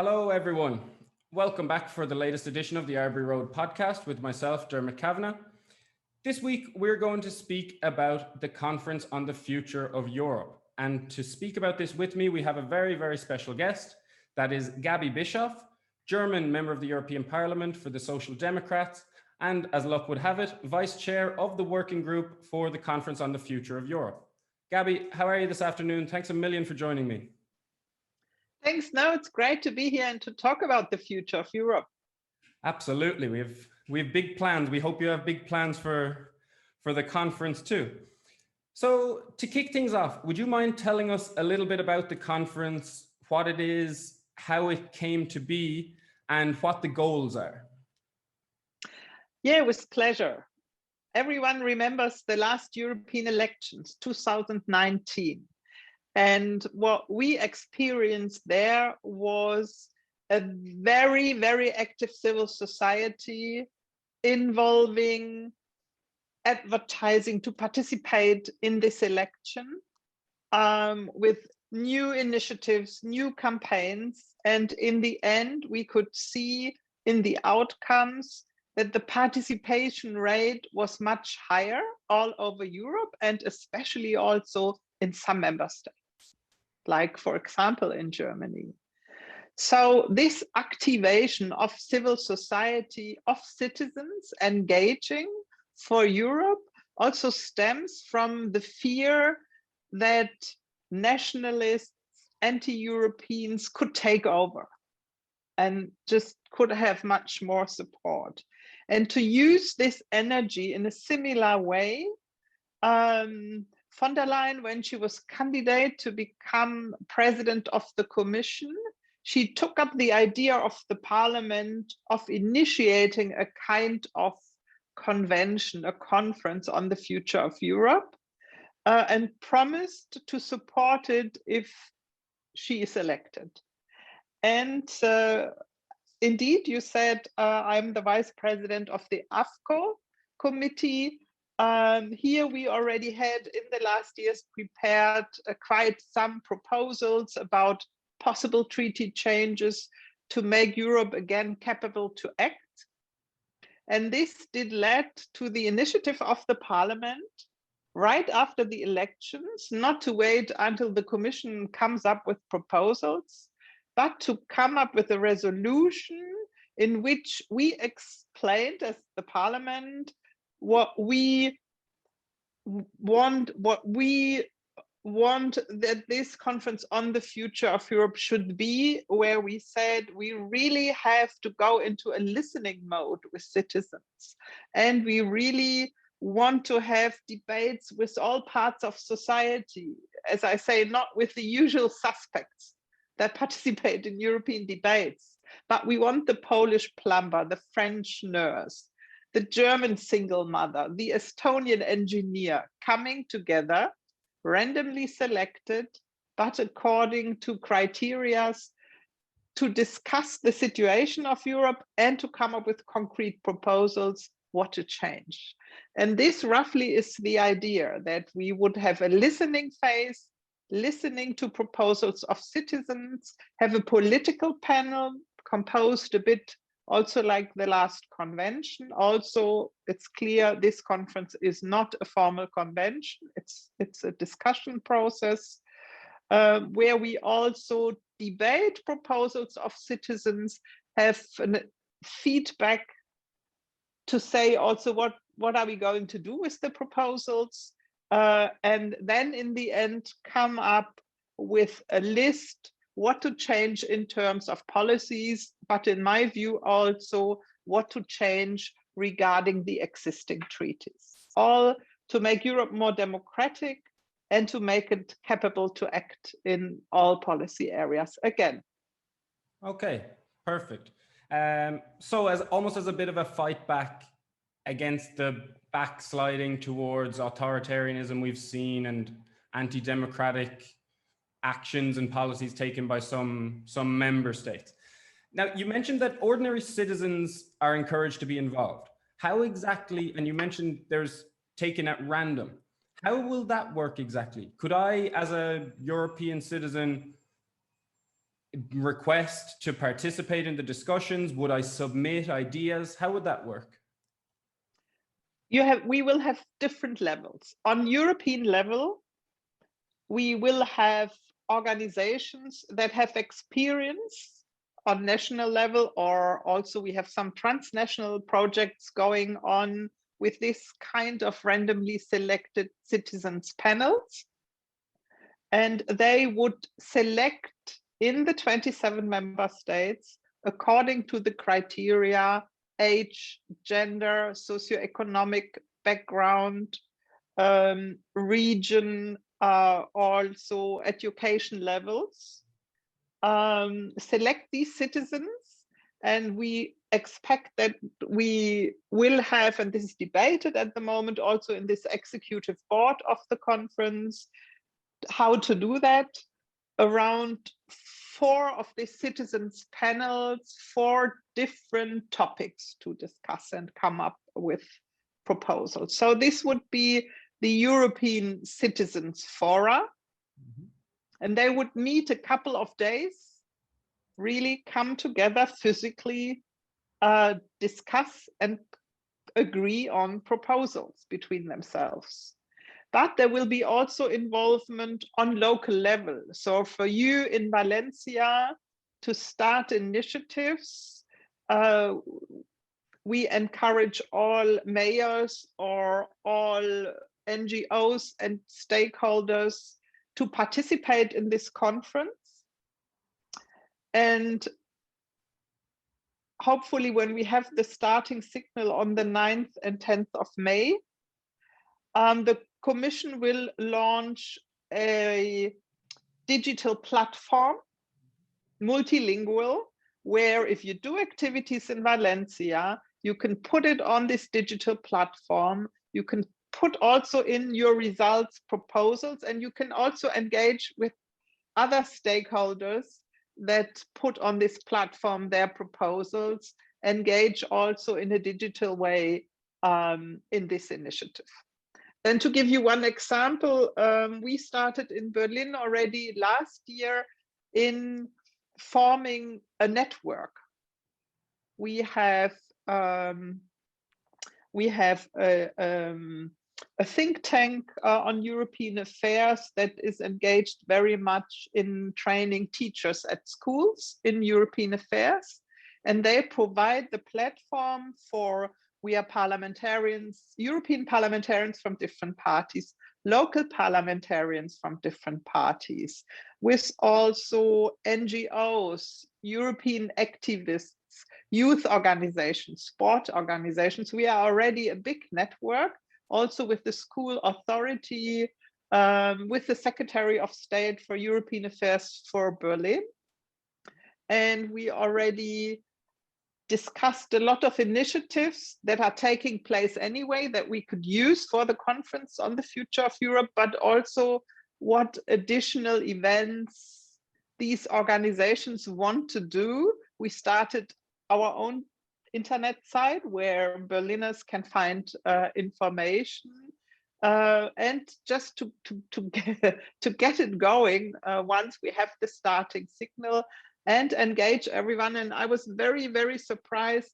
Hello, everyone. Welcome back for the latest edition of the Arbury Road podcast with myself, Dermot. This week, we're going to speak about the Conference on the Future of Europe. And to speak about this with me, we have a very, very special guest. That is Gaby Bischoff, German member of the European Parliament for the Social Democrats, and as luck would have it, vice chair of the working group for the Conference on the Future of Europe. Gaby, how are you this afternoon? Thanks a million for joining me. Thanks. No, it's great to be here and to talk about the future of Europe. Absolutely. We have big plans. We hope you have big plans for the conference too. So to kick things off, would you mind telling us a little bit about the conference, what it is, how it came to be, and what the goals are? Yeah, with pleasure. Everyone remembers the last European elections, 2019. And what we experienced there was a very, very active civil society involving advertising to participate in this election with new initiatives, new campaigns. And in the end, we could see in the outcomes that the participation rate was much higher all over Europe and especially also in some member states, like, for example, in Germany. So this activation of civil society, of citizens engaging for Europe also stems from the fear that nationalists, anti-Europeans could take over and just could have much more support. And to use this energy in a similar way, von der Leyen, when she was candidate to become president of the Commission, she took up the idea of the parliament of initiating a kind of convention, a conference on the future of Europe, and promised to support it if she is elected. And indeed, you said I'm the vice president of the AFCO committee. Here we already had in the last years prepared quite some proposals about possible treaty changes to make Europe again capable to act. And this did lead to the initiative of the parliament right after the elections, not to wait until the Commission comes up with proposals, but to come up with a resolution in which we explained as the parliament what we want that this conference on the future of Europe should be, where we said we really have to go into a listening mode with citizens. And we really want to have debates with all parts of society. As I say, not with the usual suspects that participate in European debates, but we want the Polish plumber, the French nurse, the German single mother, the Estonian engineer coming together, randomly selected, but according to criteria to discuss the situation of Europe and to come up with concrete proposals what to change. And this roughly is the idea, that we would have a listening phase, listening to proposals of citizens, have a political panel composed a bit also like the last convention. Also, it's clear this conference is not a formal convention. It's a discussion process where we also debate proposals of citizens, have feedback to say also what are we going to do with the proposals, and then in the end come up with a list what to change in terms of policies, but in my view also what to change regarding the existing treaties, all to make Europe more democratic and to make it capable to act in all policy areas again. Okay, perfect. So as almost as a bit of a fight back against the backsliding towards authoritarianism we've seen and anti-democratic actions and policies taken by some member states. Now, you mentioned that ordinary citizens are encouraged to be involved. How exactly, and you mentioned there's taken at random, how will that work exactly? Could I, as a European citizen, request to participate in the discussions? Would I submit ideas? How would that work? We will have different levels. On European level, we will have organizations that have experience on national level, or also we have some transnational projects going on with this kind of randomly selected citizens panels. And they would select in the 27 member states according to the criteria: age, gender, socioeconomic background, region, also education levels. Select these citizens, and we expect that we will have, and this is debated at the moment also in this executive board of the conference, how to do that. Around 4 of the citizens panels, 4 different topics to discuss and come up with proposals. So this would be the European Citizens Fora. And they would meet a couple of days, really come together physically, discuss and agree on proposals between themselves. But there will be also involvement on local level. So for you in Valencia to start initiatives, we encourage all mayors or all NGOs and stakeholders to participate in this conference. And hopefully when we have the starting signal on the 9th and 10th of May, the Commission will launch a digital platform, multilingual, where if you do activities in Valencia, you can put it on this digital platform. You can put also in your results proposals, and you can also engage with other stakeholders that put on this platform their proposals, engage also in a digital way in this initiative. And to give you one example, we started in Berlin already last year in forming a network. We have a think tank on European affairs that is engaged very much in training teachers at schools in European affairs. And they provide the platform for, we are parliamentarians, European parliamentarians from different parties, local parliamentarians from different parties, with also NGOs, European activists, youth organizations, sport organizations. We are already a big network, also with the school authority, with the Secretary of State for European Affairs for Berlin. And we already discussed a lot of initiatives that are taking place anyway that we could use for the conference on the future of Europe, but also what additional events these organizations want to do. We started our own internet site where Berliners can find information, and just to get it going once we have the starting signal and engage everyone. And I was very, very surprised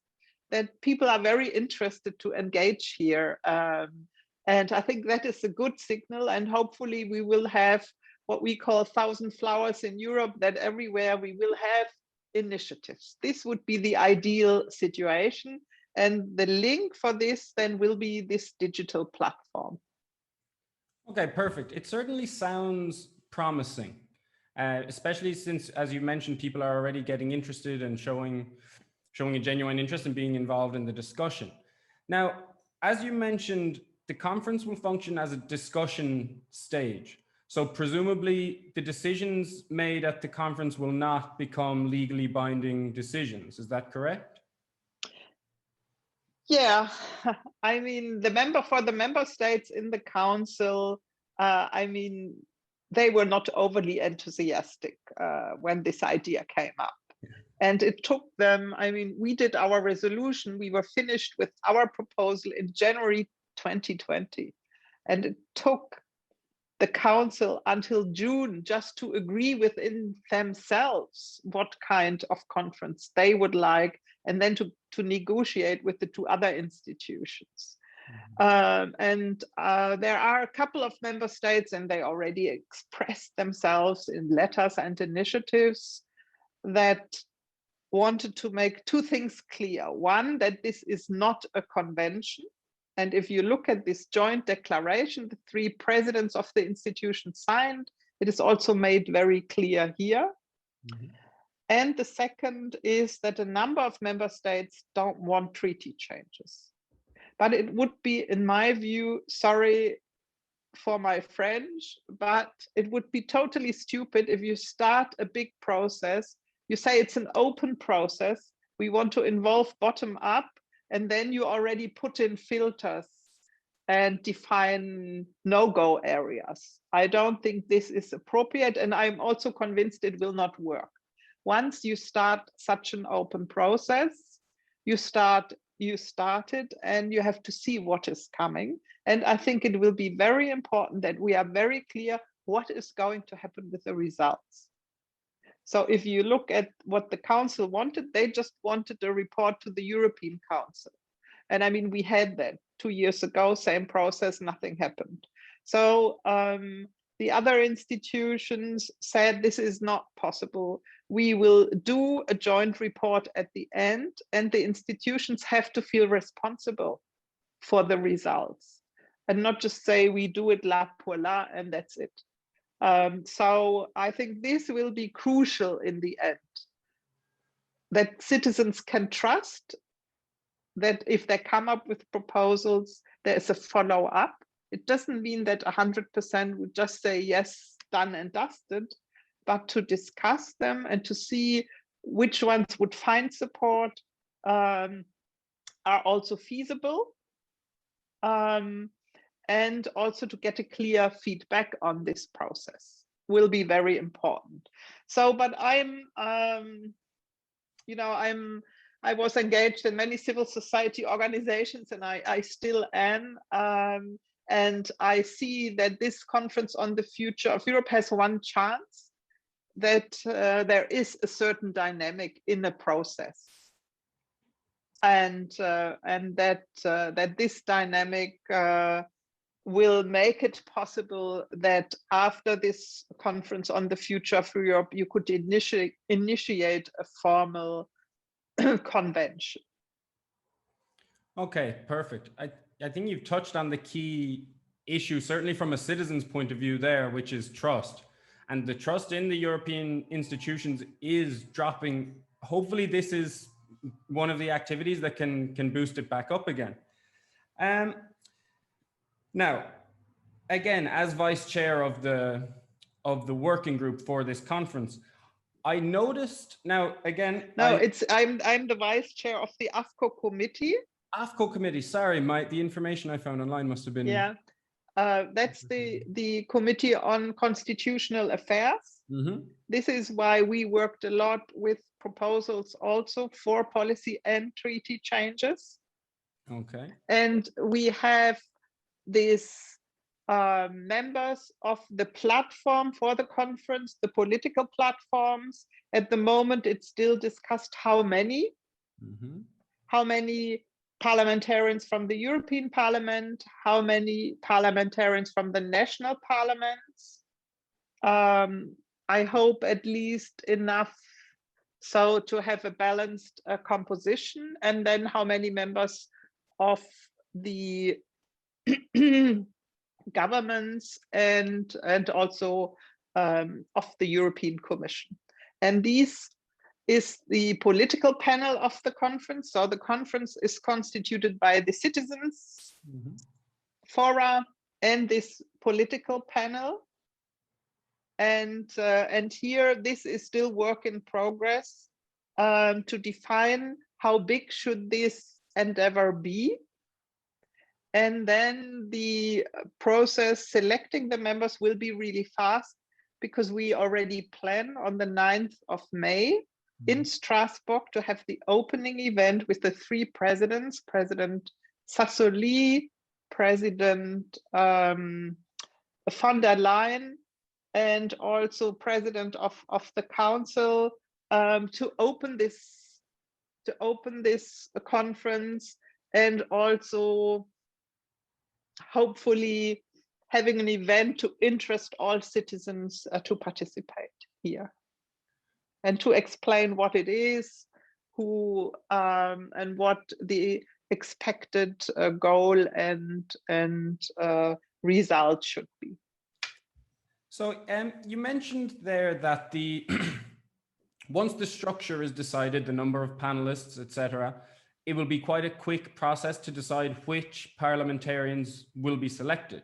that people are very interested to engage here. And I think that is a good signal, and hopefully we will have what we call 1,000 flowers in Europe, that everywhere we will have initiatives. This would be the ideal situation. And the link for this then will be this digital platform. Okay, perfect. It certainly sounds promising, especially since, as you mentioned, people are already getting interested and showing a genuine interest in being involved in the discussion. Now, as you mentioned, the conference will function as a discussion stage. So presumably the decisions made at the conference will not become legally binding decisions. Is that correct? Yeah, I mean, the member states in the council, I mean, they were not overly enthusiastic when this idea came up. And it took them, I mean, we did our resolution, we were finished with our proposal in January 2020. And it took the council until June just to agree within themselves what kind of conference they would like, and then to negotiate with the two other institutions. There are a couple of member states, and they already expressed themselves in letters and initiatives, that wanted to make two things clear. One, that this is not a convention. And if you look at this joint declaration, the three presidents of the institution signed, it is also made very clear here. And the second is that a number of member states don't want treaty changes. But it would be, in my view, sorry for my French, but it would be totally stupid if you start a big process, you say it's an open process, we want to involve bottom up, and then you already put in filters and define no-go areas. I don't think this is appropriate, and I'm also convinced it will not work. Once you start such an open process, you start it, and you have to see what is coming. And I think it will be very important that we are very clear what is going to happen with the results. So if you look at what the council wanted, they just wanted a report to the European Council. And I mean, we had that 2 years ago, same process, nothing happened. So the other institutions said this is not possible. We will do a joint report at the end, and the institutions have to feel responsible for the results and not just say we do it la pour la and that's it. So I think this will be crucial in the end, that citizens can trust that if they come up with proposals, there is a follow-up. It doesn't mean that 100% would just say yes, done and dusted, but to discuss them and to see which ones would find support, are also feasible, and also to get a clear feedback on this process will be very important. So, but I was engaged in many civil society organizations, and I still am. And I see that this conference on the future of Europe has one chance, that there is a certain dynamic in the process, and that this dynamic will make it possible that after this conference on the future of Europe, you could initiate a formal convention. Okay, perfect. I think you've touched on the key issue, certainly from a citizen's point of view there, which is trust. And the trust in the European institutions is dropping. Hopefully this is one of the activities that can boost it back up again. Now, again, as vice chair of the working group for this conference, I noticed now again. No, I'm the vice chair of the AFCO committee. AFCO committee. Sorry, the information I found online must have been. Yeah, that's the Committee on Constitutional Affairs. Mm-hmm. This is why we worked a lot with proposals also for policy and treaty changes. Okay. And we have these members of the platform for the conference, the political platforms. At the moment, it's still discussed how many, how many parliamentarians from the European Parliament, how many parliamentarians from the national parliaments. I hope at least enough so to have a balanced composition, and then how many members of the governments and also of the European Commission. And this is the political panel of the conference. So the conference is constituted by the citizens, fora, and this political panel. And here, this is still work in progress to define how big should this endeavor be. And then the process selecting the members will be really fast, because we already plan on the 9th of May in Strasbourg to have the opening event with the three presidents, President Sassoli, President von der Leyen and also president of the council to open this conference, and also hopefully having an event to interest all citizens to participate here and to explain what it is, who and what the expected goal and result should be. So you mentioned there that the once the structure is decided, the number of panelists, etc., it will be quite a quick process to decide which parliamentarians will be selected.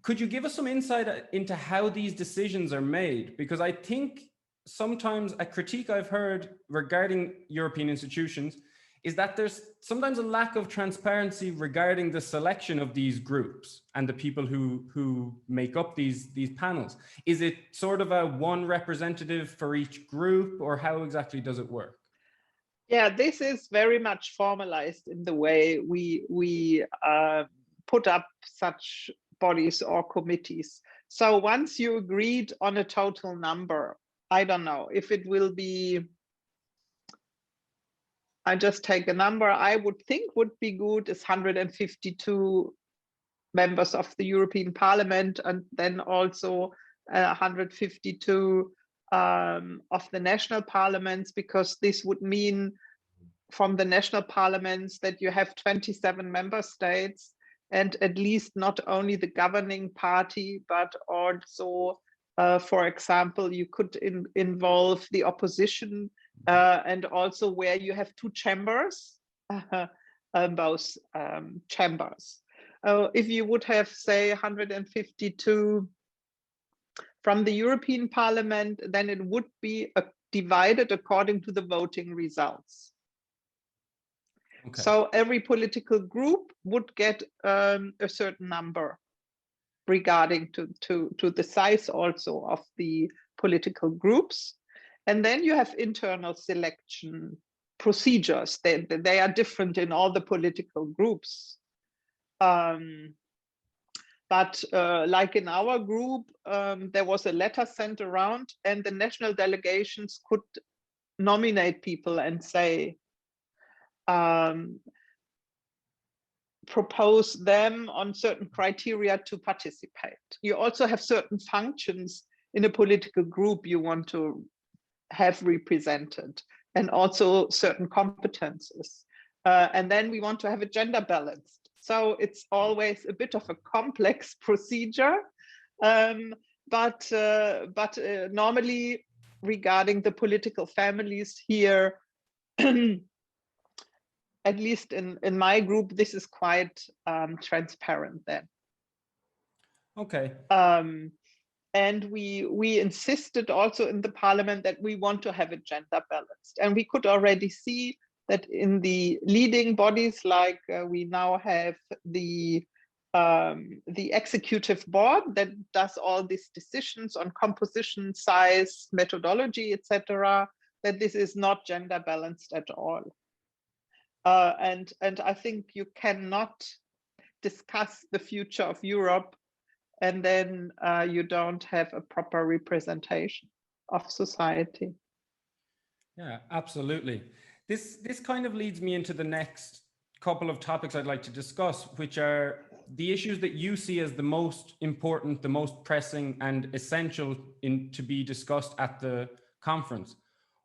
Could you give us some insight into how these decisions are made? Because I think sometimes a critique I've heard regarding European institutions is that there's sometimes a lack of transparency regarding the selection of these groups and the people who make up these panels. Is it sort of a one representative for each group, or how exactly does it work? Yeah, this is very much formalized in the way we put up such bodies or committees. So once you agreed on a total number, I don't know if it will be, I just take a number I would think would be good is 152 members of the European Parliament, and then also 152 of the national parliaments, because this would mean from the national parliaments that you have 27 member states, and at least not only the governing party, but also, for example, you could involve the opposition, and also where you have two chambers, both chambers. If you would have, say, 152 from the European Parliament, then it would be divided according to the voting results. Okay. So every political group would get a certain number regarding to the size also of the political groups. And then you have internal selection procedures. They are different in all the political groups. But like in our group, there was a letter sent around, and the national delegations could nominate people and say, propose them on certain criteria to participate. You also have certain functions in a political group you want to have represented, and also certain competences. And then we want to have a gender balance. So it's always a bit of a complex procedure, but normally regarding the political families here, at least in my group, this is quite transparent then. Okay. And we insisted also in the parliament that we want to have it gender balanced, and we could already see that in the leading bodies, like we now have the executive board that does all these decisions on composition, size, methodology, etc., that this is not gender balanced at all. And I think you cannot discuss the future of Europe and then you don't have a proper representation of society. Yeah, absolutely. This kind of leads me into the next couple of topics I'd like to discuss, which are the issues that you see as the most important, the most pressing and essential to be discussed at the conference.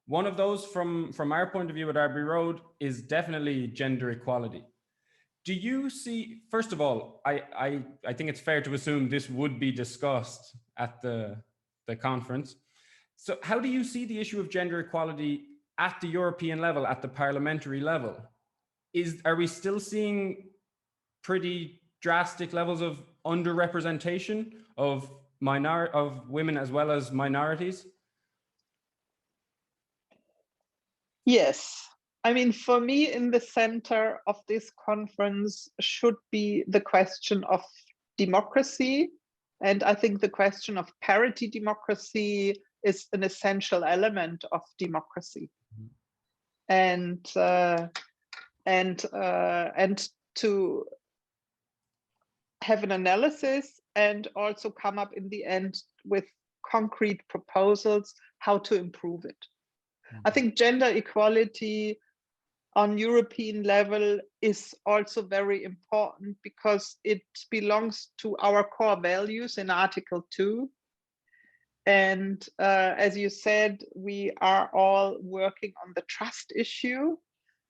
One of those from our point of view at Arbury Road is definitely gender equality. Do you see, first of all, I think it's fair to assume this would be discussed at the conference. So how do you see the issue of gender equality at the European level, at the parliamentary level? Are we still seeing pretty drastic levels of underrepresentation of women as well as minorities? Yes. I mean, for me, in the center of this conference should be the question of democracy. And I think the question of parity democracy is an essential element of democracy. And to have an analysis and also come up in the end with concrete proposals how to improve it. I think gender equality on European level is also very important because it belongs to our core values in Article 2. And as you said, we are all working on the trust issue.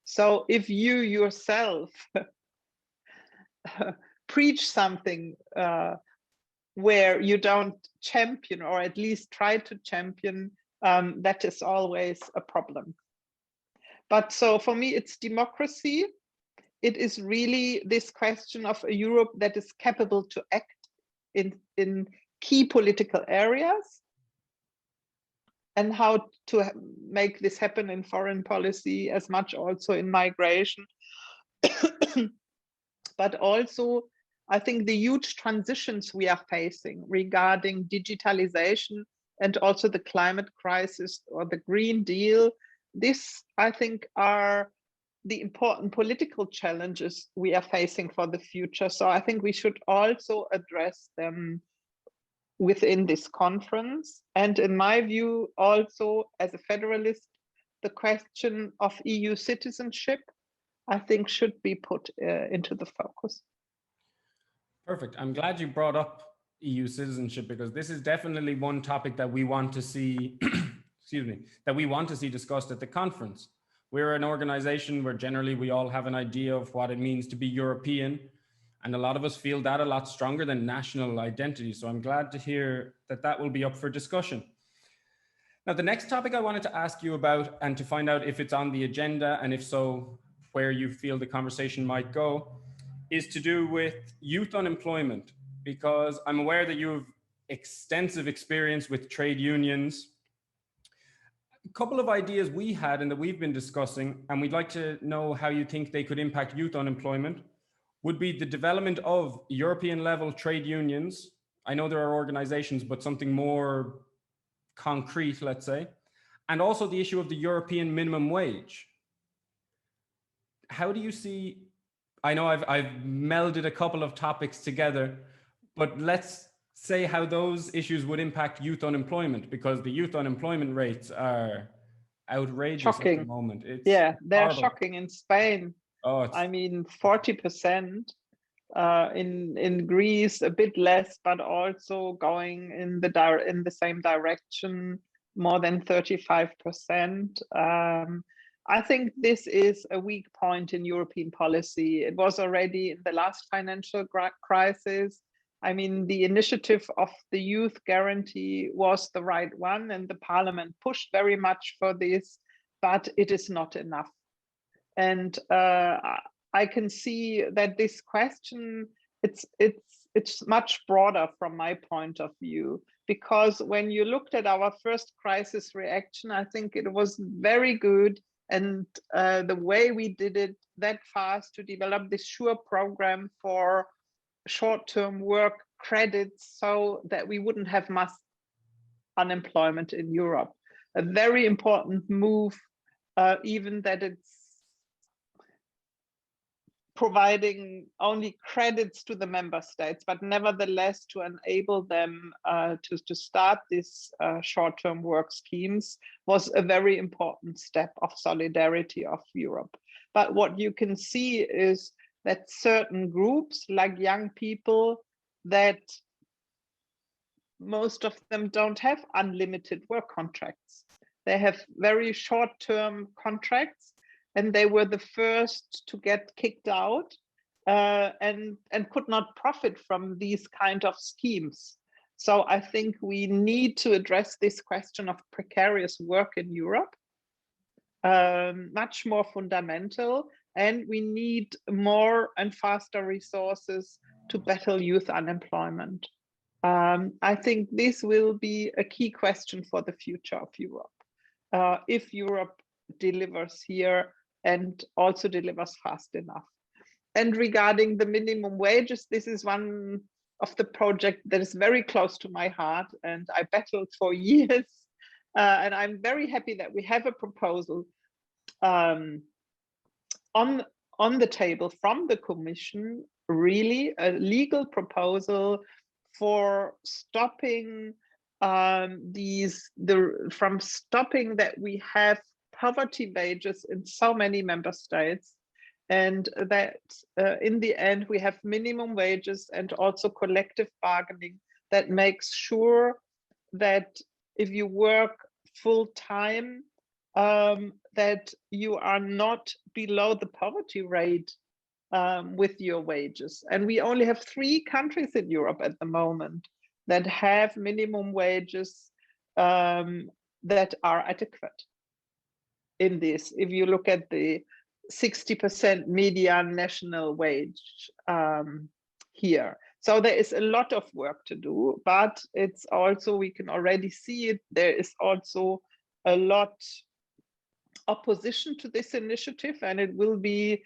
So if you yourself preach something where you don't champion, or at least try to champion, that is always a problem. But so for me, it's democracy. It is really this question of a Europe that is capable to act in key political areas, and how to make this happen in foreign policy as much also in migration. But also, I think the huge transitions we are facing regarding digitalization and also the climate crisis or the Green Deal, this, I think, are the important political challenges we are facing for the future. So I think we should also address them within this conference. And in my view, also as a federalist, the question of EU citizenship, I think, should be put into the focus. Perfect. I'm glad you brought up EU citizenship, because this is definitely one topic that we want to see, excuse me, that we want to see discussed at the conference. We're an organization where generally we all have an idea of what it means to be European, and a lot of us feel that a lot stronger than national identity. So I'm glad to hear that that will be up for discussion. Now, the next topic I wanted to ask you about, and to find out if it's on the agenda, and if so, where you feel the conversation might go, is to do with youth unemployment, because I'm aware that you have extensive experience with trade unions. A couple of ideas we had and that we've been discussing, and we'd like to know how you think they could impact youth unemployment, would be the development of European level trade unions. I know there are organizations, but something more concrete, let's say, and also the issue of the European minimum wage. How do you see, I know I've melded a couple of topics together, but let's say how those issues would impact youth unemployment, because the youth unemployment rates are outrageous Shocking. at the moment. They're horrible. shocking in Spain. Oh, I mean, 40%. In Greece, a bit less, but also going in the same direction, more than 35%. I think this is a weak point in European policy. It was already in the last financial crisis. I mean, the initiative of the youth guarantee was the right one, and the parliament pushed very much for this, but it is not enough. And I can see that this question, it's much broader from my point of view, because when you looked at our first crisis reaction, I think it was very good. And the way we did it that fast to develop this SURE program for short-term work credits so that we wouldn't have mass unemployment in Europe. A very important move, even that it's providing only credits to the member states, but nevertheless to enable them to start these short-term work schemes was a very important step of solidarity of Europe. But what you can see is that certain groups, like young people, that most of them don't have unlimited work contracts. They have very short-term contracts, and they were the first to get kicked out and could not profit from these kind of schemes. So I think we need to address this question of precarious work in Europe, much more fundamental, and we need more and faster resources to battle youth unemployment. I think this will be a key question for the future of Europe, if Europe delivers here and also delivers fast enough. And regarding the minimum wages, this is one of the projects that is very close to my heart, and I battled for years. And I'm very happy that we have a proposal on the table from the Commission, really a legal proposal for stopping from stopping that we have poverty wages in so many member states, and that in the end we have minimum wages and also collective bargaining that makes sure that if you work full time, that you are not below the poverty rate with your wages. And we only have 3 countries in Europe at the moment that have minimum wages that are adequate in this. If you look at the 60% median national wage here. So there is a lot of work to do, but it's also, we can already see it, there is also a lot opposition to this initiative, and it will be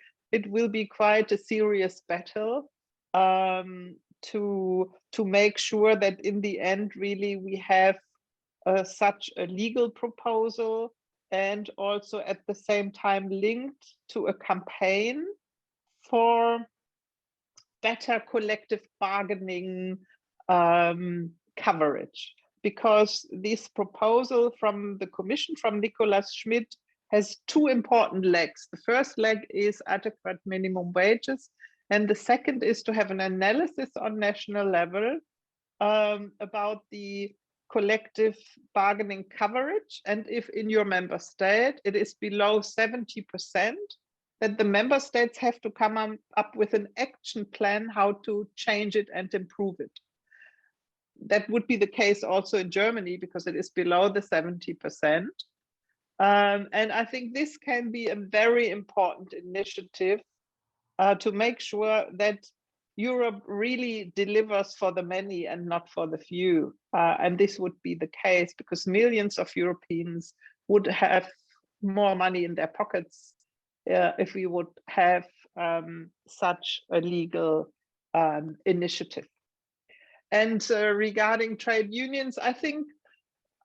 quite a serious battle to make sure that in the end really we have such a legal proposal, and also at the same time linked to a campaign for better collective bargaining coverage. Because this proposal from the Commission, from Nicolas Schmid, has 2 important legs. The first leg is adequate minimum wages, and the second is to have an analysis on national level about the collective bargaining coverage, and if in your member state it is below 70%, that the member states have to come up with an action plan how to change it and improve it. That would be the case also in Germany, because it is below the 70%. And I think this can be a very important initiative to make sure that Europe really delivers for the many and not for the few. And this would be the case because millions of Europeans would have more money in their pockets if we would have such a legal initiative. And regarding trade unions,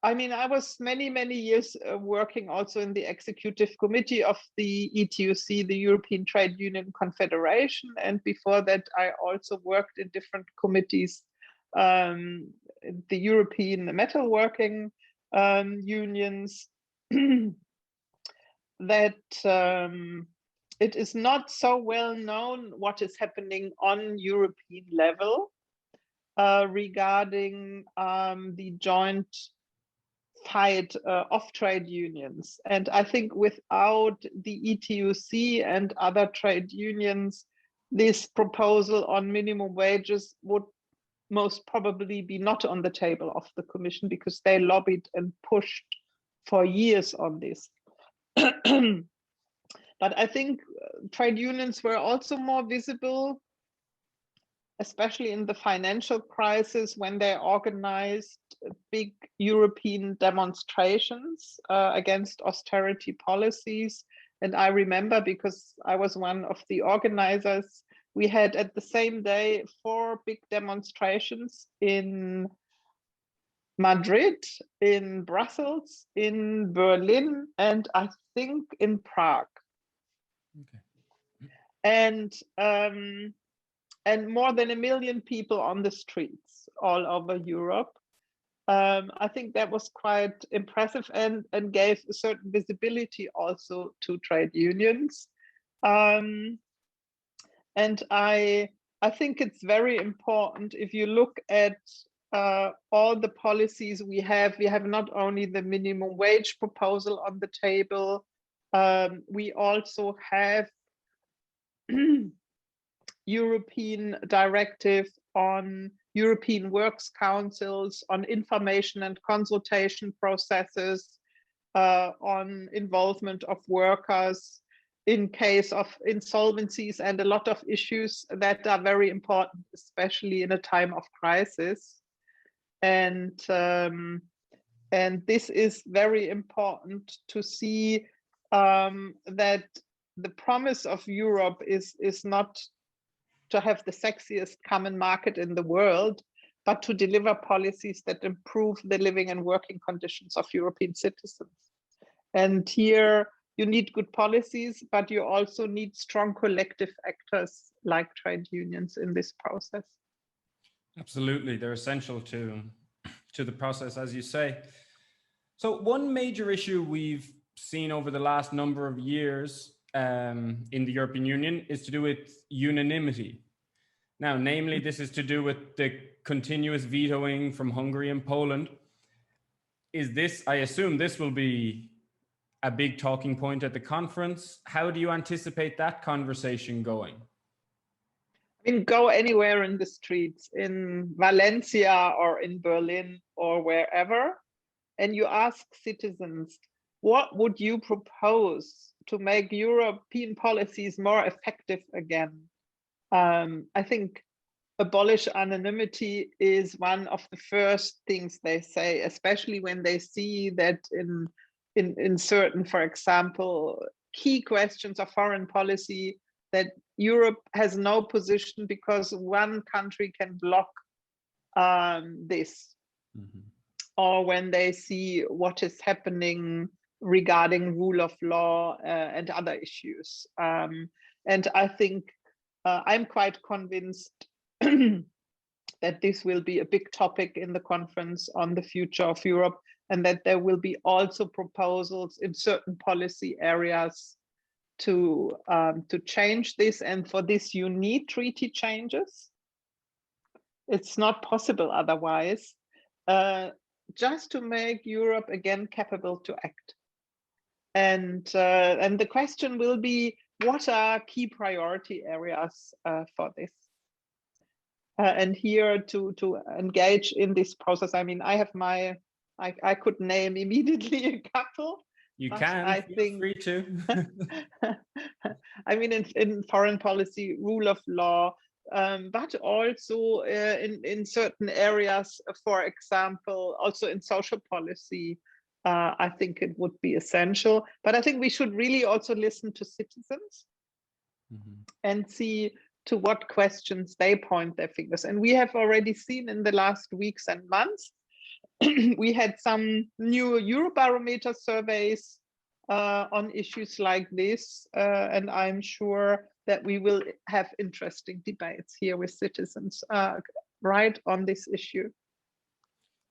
I mean, I was many years working also in the executive committee of the ETUC, the European Trade Union Confederation. And before that, I also worked in different committees, the European metalworking unions, that it is not so well known what is happening on European level regarding the joint fight of trade unions. And I think without the ETUC and other trade unions, this proposal on minimum wages would most probably be not on the table of the Commission, because they lobbied and pushed for years on this. But I think trade unions were also more visible, especially in the financial crisis, when they organized big European demonstrations against austerity policies. And I remember, because I was one of the organizers, we had at the same day 4 big demonstrations in Madrid, in Brussels, in Berlin, and I think in Prague. Okay. And more than 1 million people on the streets all over Europe. I think that was quite impressive and gave a certain visibility also to trade unions. And I think it's very important, if you look at all the policies we have not only the minimum wage proposal on the table, we also have European directive on European works councils, on information and consultation processes, on involvement of workers in case of insolvencies, and a lot of issues that are very important, especially in a time of crisis. And this is very important to see that the promise of Europe is not to have the sexiest common market in the world, but to deliver policies that improve the living and working conditions of European citizens. And here you need good policies, but you also need strong collective actors like trade unions in this process. Absolutely, they're essential to the process, as you say. So one major issue we've seen over the last number of years in the European Union is to do with unanimity. Now, namely, this is to do with the continuous vetoing from Hungary and Poland. Is this, I assume this will be a big talking point at the conference. How do you anticipate that conversation going? I mean, go anywhere in the streets, in Valencia or in Berlin or wherever, and you ask citizens, what would you propose to make European policies more effective again? I think abolish anonymity is one of the first things they say, especially when they see that in certain, for example, key questions of foreign policy, that Europe has no position because one country can block this. Mm-hmm. Or when they see what is happening regarding rule of law and other issues. And I think I'm quite convinced that this will be a big topic in the conference on the future of Europe, and that there will be also proposals in certain policy areas to change this. And for this, you need treaty changes. It's not possible otherwise. Just to make Europe again capable to act. And the question will be, what are key priority areas for this? And here to engage in this process. I mean, I have I could name immediately a couple. You can, I think, free to. I mean, in foreign policy, rule of law, but also in certain areas, for example, also in social policy, I think it would be essential. But I think we should really also listen to citizens and see to what questions they point their fingers. And we have already seen in the last weeks and months, we had some new Eurobarometer surveys on issues like this, and I'm sure that we will have interesting debates here with citizens right on this issue.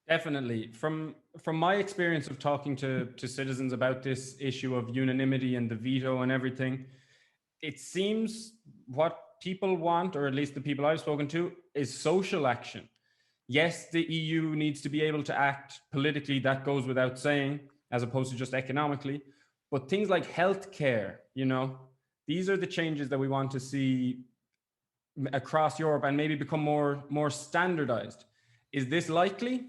Definitely. From my experience of talking to citizens about this issue of unanimity and the veto and everything, it seems what people want, or at least the people I've spoken to, is social action. Yes, the EU needs to be able to act politically, that goes without saying, as opposed to just economically. But things like healthcare, you know, these are the changes that we want to see across Europe and maybe become more standardized. Is this likely?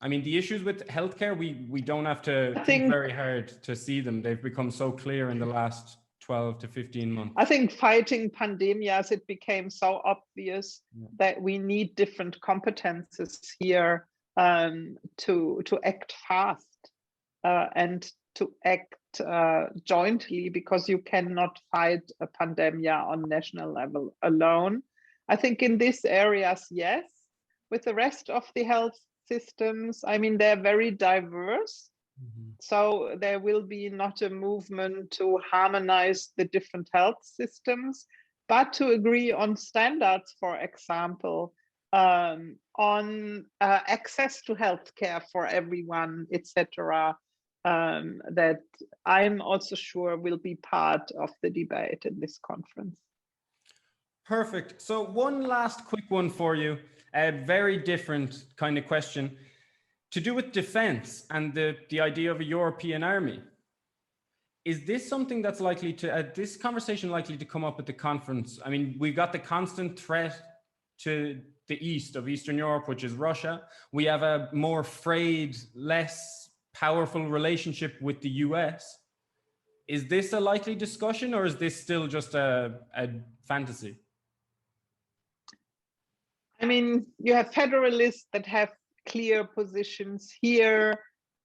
I mean, the issues with healthcare, we don't have to think very hard to see them. They've become so clear in the last 12 to 15 months. I think fighting pandemias, it became so obvious that we need different competences here to act fast and to act jointly, because you cannot fight a pandemia on national level alone. I think in these areas, yes. With the rest of the health systems, I mean, they're very diverse. So there will be not a movement to harmonize the different health systems, but to agree on standards, for example, on access to healthcare for everyone, etc. That I'm also sure will be part of the debate in this conference. Perfect. So one last quick one for you, a very different kind of question. To do with defense and the idea of a European army. Is this something that's likely to, this conversation likely to come up at the conference? I mean, we've got the constant threat to the east of Eastern Europe, which is Russia. We have a more frayed, less powerful relationship with the US. Is this a likely discussion, or is this still just a fantasy? I mean, you have federalists that have clear positions here.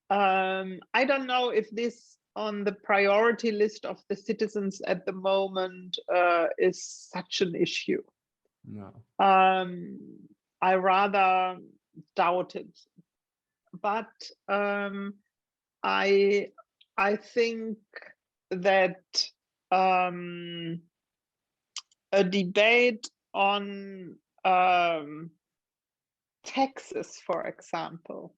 I don't know if this on the priority list of the citizens at the moment is such an issue. No. I rather doubt it. But I think that a debate on taxes, for example,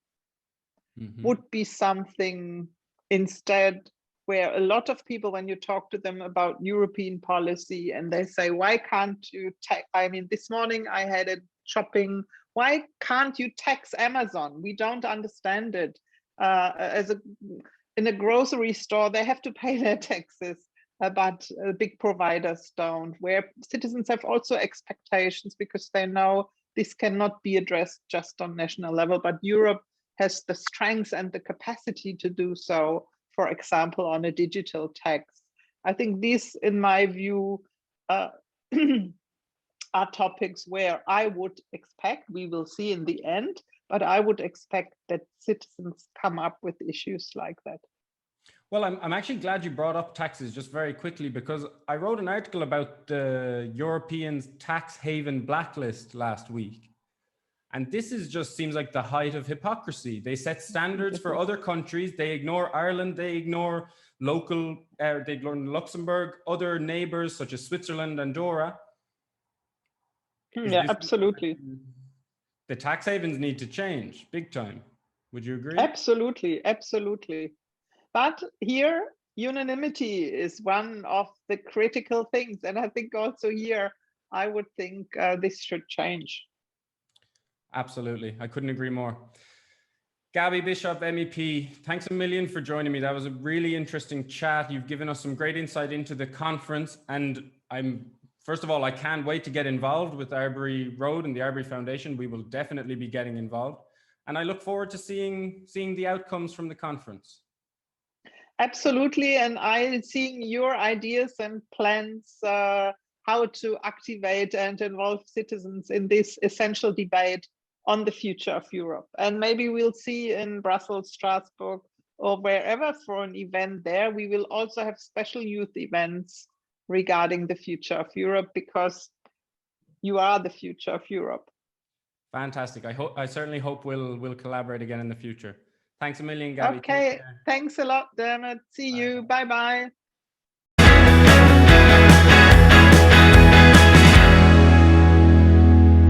would be something instead where a lot of people, when you talk to them about European policy and they say, why can't you tax? I mean, this morning I had it shopping. Why can't you tax Amazon? We don't understand it. In a grocery store, they have to pay their taxes, but big providers don't, where citizens have also expectations because they know this cannot be addressed just on national level, but Europe has the strength and the capacity to do so, for example, on a digital tax. I think these, in my view, are topics where I would expect, we will see in the end, but I would expect that citizens come up with issues like that. Well, I'm actually glad you brought up taxes just very quickly, because I wrote an article about the European tax haven blacklist last week. And this is just seems like the height of hypocrisy. They set standards for other countries. They ignore Ireland. They ignore they ignore Luxembourg, other neighbors such as Switzerland, Andorra. Yeah, absolutely. The tax havens need to change big time. Would you agree? Absolutely, absolutely. But here, unanimity is one of the critical things. And I think also here, I would think this should change. Absolutely. I couldn't agree more. Gaby Bischoff, MEP, thanks a million for joining me. That was a really interesting chat. You've given us some great insight into the conference. And first of all, I can't wait to get involved with Arbury Road and the Arbury Foundation. We will definitely be getting involved. And I look forward to seeing the outcomes from the conference. Absolutely. And I'm seeing your ideas and plans how to activate and involve citizens in this essential debate on the future of Europe. And maybe we'll see in Brussels, Strasbourg, or wherever for an event there. We will also have special youth events regarding the future of Europe, because you are the future of Europe. Fantastic. I certainly hope we'll collaborate again in the future. Thanks a million, Gaby. Okay, thanks a lot, Dermot. See you. Bye-bye.